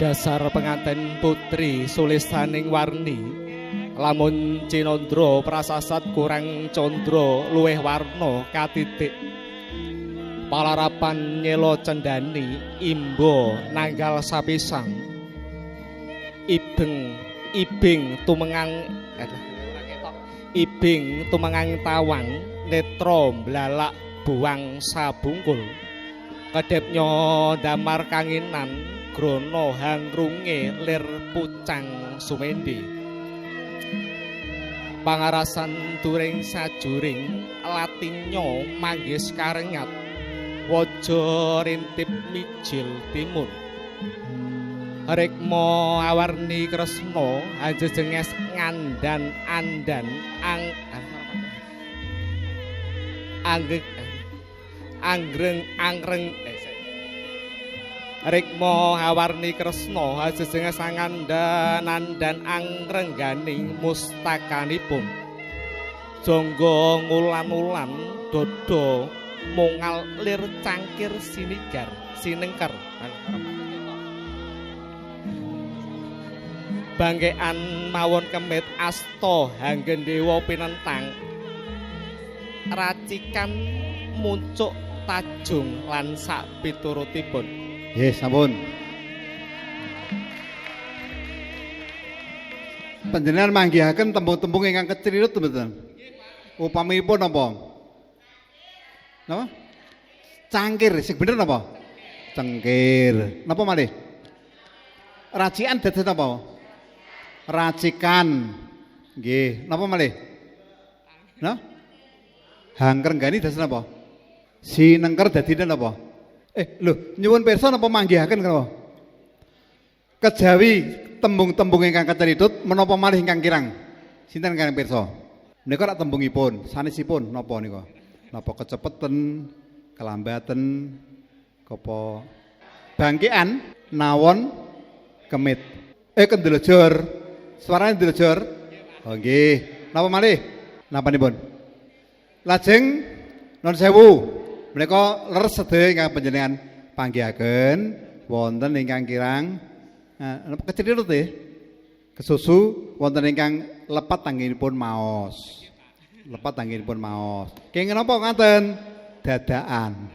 Dasar penganten putri sulisaning warni lamun cinandra prasasat kurang candra luwih warna katitik palarapan nyela cendani imba nanggal sapisang ibing tumengang tawang netra blalak buang sabungkul kedepnya damar kanginan grana hangrunge lir pucang sumendhe pangarasan turing sajuring latinya manggis karengat waja rintip mijil timun rikma awarni kresna ajejenges ngandan andan angreng rikma awarni kresna ajejenges ngandan dan angrengganing mustakanipun jangga ngulan-ulan dada mungal lir cangkir sinengker bangkean mawon kemit asta hanggen dewa pinentang racikan muncuk tajung lan sak piturutipun. Nggih, sampun. Panjenengan manggihaken tembung-tembung ingkang kecirilut mboten? Upamipun napa? Napa? Cangkir, sing bener napa? Cengkir. Napa malih? Racikan dados napa? Racikan. Nggih, napa malih? Nah? Hangrenggani dados napa? Sinengker dadine napa? Lho, nyuwun pirsa napa manggihaken kala? Kejawi tembung-tembung ingkang keceritut menapa malih ingkang kirang? Sinten kang pirsa? Menika rak tembungipun, sanesipun napa nika? Napa kecepeten, kelambaten, kapa bangkean, nawon, kemit. Kendelejor. Suarane ndelejor. Oh nggih. Napa malih? Napanipun? Lajeng nun sewu. Menika leres sedaya ingkang panjenengan panggihaken wonten ingkang kirang kecirilut nggih. Kesusu wonten ingkang lepat tangginipun maos. Lepat tangginipun maos. Kenging napa ngaten? Dadakan.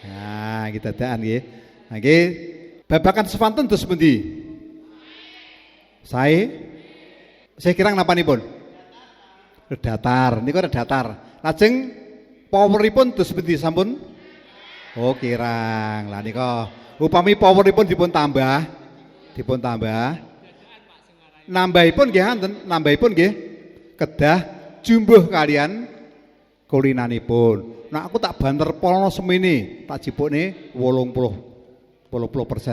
Nah, iki dadakan nggih. Nggih babakan sewanten dos pundi? Saya kirang napanipun? Datar. Niku datar. Lajeng poweripun dos pundi sampun? Oh, kirang. Lah nika upami poweripun dipun tambah, nambahipun nggih wonten, nambahipun nggih kedah jumbuh kalian kulinanipun. Nah, aku tak banter polno semene, tak jipukne 80%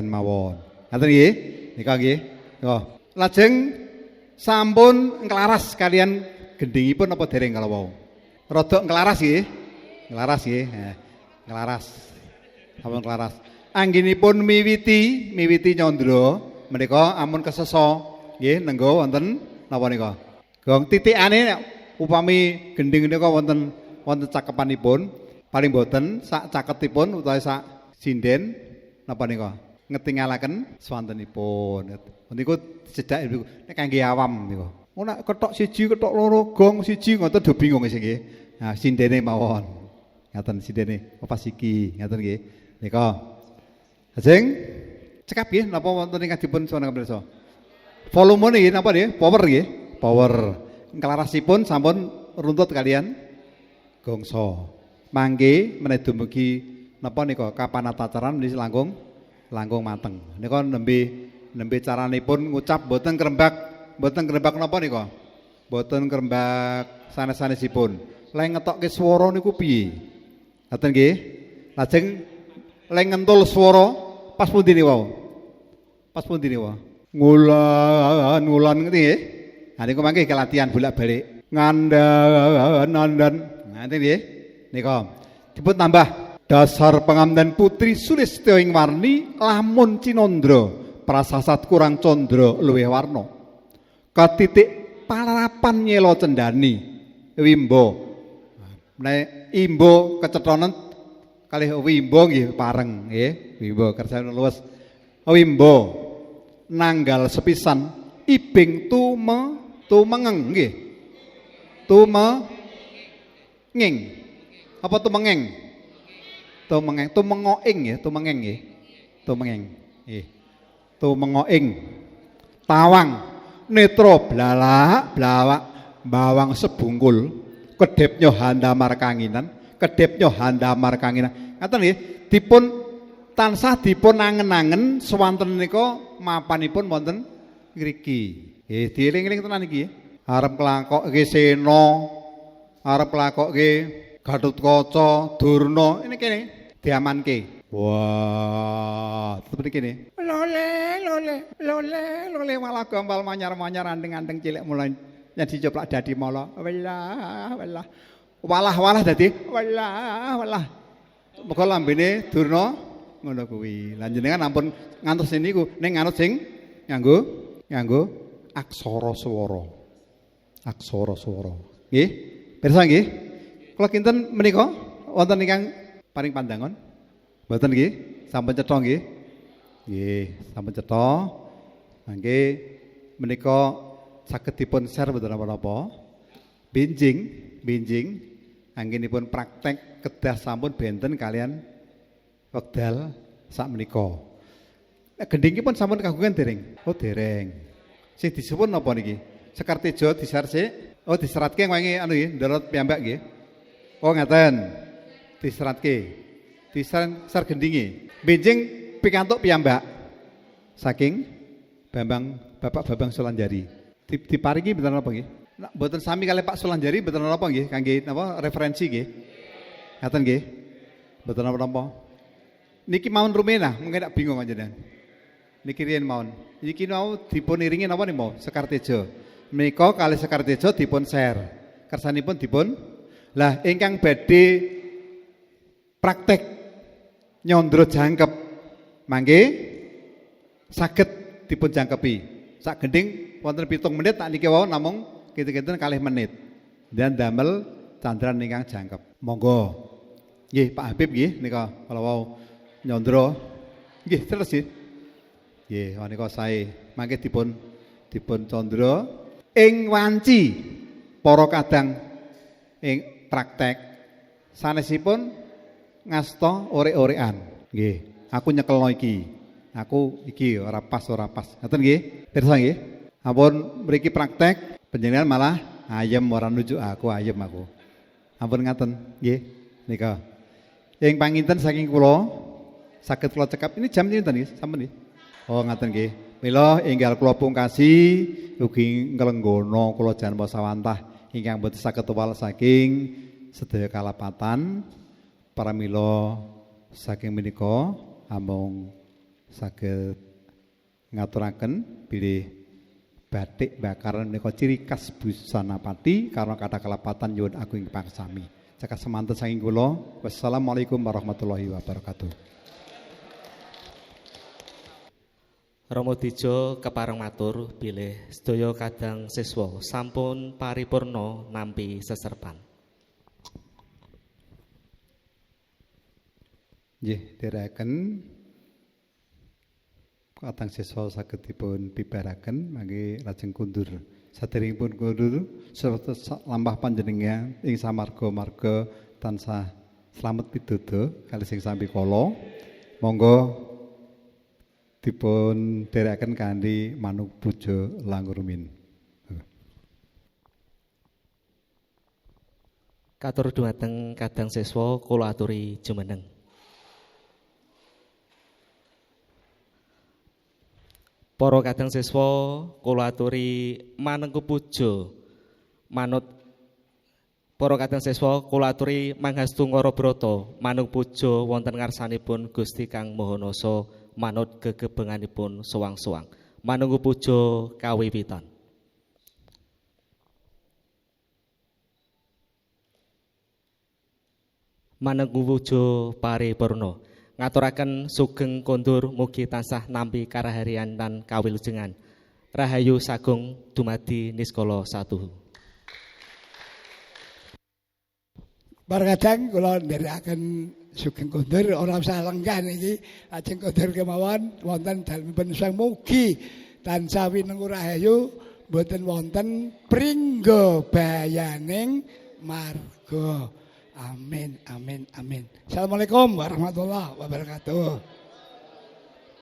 mawon. Ngaten nggih? Nika nggih. Oh. Lajeng sampun nglaras kalian gendhingipun apa dereng kala wau? Rada nglaras nggih. Nglaras nggih. Nglaras. Sampun nglaras. Anggenipun miwiti nyandra menika amun kesesa nggih nenggo wonten napa nika? Gong titikane upami gendhing nika wonten cakepanipun paling boten sak caketipun utawi sak sinden napa nika? Ngetingalaken swantenipun. Niku cedak niku nek kangge awam niku. Nek ketok siji, ketok loro, gong siji ngoten do bingung sing nggih. Nah, sindene mawon. Ngaten sindene apa siki ngaten nggih. Nika. Lajeng cekap nggih napa wonten ingkang dipun suwun pirsa. Volumene nggih napa nggih? Power nggih. Power. Kelarasipun sampun runtut kalian gongso. Mangke menawi dumugi napa nika kapanatacaran menika langkung mateng. Nika nembe caranipun ngucap boten kerembak napa nika? Boten kerembak sanes-sanesipun. Leng ngetokke swara niku piye? Ngaten nggih. Lajeng leng ngentul swara pas pundi niku? Pas pundi niku? Ngulan ngerti nggih? Nah niku mangke latihan bolak-balik. Ngandan. Ngaten nggih. Nika dipun tambah dasar penganten putri sulistya ing warni lamun cinandra prasasat kurang candra luwih warna katitik palarapan nyela cendani wimbo nek imbo kecethonen kalih wimbo nggih pareng nggih wimbo kersane luwes wimbo nanggal sepisan ibing tumengeng nggih. Tumenging. Apa tumengeng? Tumengoing ya, tumengeng nggih. Tumengeng. Nggih. Tumengoing. Tawang netra blalak blawak bawang sebungkul kedhepnya handamar kanginan ngaten nggih dipun tansah dipun angen-angen swanten menika mapanipun wonten ngriki nggih dieling-eling tenan iki arep nglakokke Sena arep nglakokke Gatotkaca Durna ini kene diamanke wah tetep kene lole malah gombal manyar-manyar andeng-andeng cilik mulai nyadi coplak dadi mala walah dadi walah muga lambene Durna ngono kuwi lan jenengan ampun ngantos niku ning nganut sing nganggo aksara swara nggih pirsa nggih kula kinten menika wonten ingkang paring pandangan mboten nggih sampun cetha nggih sampun cetha mangke menika saged dipun share mboten napa-napa binjing anggenipun praktek kedah sampun benten kalian wekdal sak menika gendhingipun sampun kagungan dereng oh dereng sing disebut napa niki Sekartejo disar sik oh diseratke wangi anu nggih ndorot piyambak nggih oh ngaten diseratke disar gendhinge benjing pikantuk piyambak saking Bapak Bambang Sulanjari diparingi mboten napa nggih nek mboten sami kalih Pak Sulanjari mboten napa nggih kangge napa referensi nggih ngaten nggih mboten napa-napa niki mawon rumenah mungkin tak bingung panjenengan niki riyen mawon iki mau dipun iringi napa niku Sekartejo menika kalih Sekartejo dipun share kersanipun dipun lah ingkang badhe praktek nyondro jangkep mangke saged dipun jangkepi sak gending wonten 7 menit tak niki wau namung kinten-kinten 2 menit dan damel candran ingkang jangkep monggo nggih Pak Habib nggih nika kala wau nyondro nggih terus nggih menika sae mangke dipun condro ing wanci para kadang ing praktek sanesipun ngasta orek-orekan nggih aku nyekelno aku iki ora pas ngaten nggih pirsa nggih ampun mriki praktek panjenengan malah ayem ora nujuk aku ayem aku ampun ngaten nggih nika ing panginten saking kula saged kula cekap ini jam sinten nggih sampun nggih oh ngaten nggih mila enggal kula pungkasi ugi nglenggono kula janma sawantah ingkang boten saged wal saking sedaya kalapatan pramila saking menika amung saged ngaturaken bilih batik bakaran menika ciri khas busana pati karena kata kelapatan nyuwun agung pangsami. Cekak semanten saking kula. Wassalamualaikum warahmatullahi wabarakatuh. Rama Dijo kepareng matur bilih sedaya kadang siswa sampun paripurna nampi seserpan. Nggih, dherekaken kadang siswa saged dipun bibaraken mangke lajeng kundur. Saderengipun kundur sarta lampah panjenengan ing samarga-marga tansah slamet pituduh kalih sing sami kala. Monggo dipun dherekaken kanthi manuk puja langurumin. Katur dumateng kadang siswa kula aturi jumeneng. Para kadang siswa kula aturi manengku puja manut para kadang siswa kula aturi manghastu ngarabrata manung puja wonten ngarsanipun Gusti Kang Mahanasa manut gegebenganipun suwang-suwang manungku puja kawiwitan. Manengku puja paripurna ngaturaken sugeng kondur mugi tansah nampi karaharian dan kawilujengan. Rahayu sagung dumadi Niskala 1. Barkadang kula nderekaken sugeng kondur ora usah lenggan iki lajeng kondur kemawon wonten dalem sang mugi tansah winengu rahayu mboten wonten pringga bayaning marga. Amin amin amin. Assalamualaikum warahmatullahi wabarakatuh.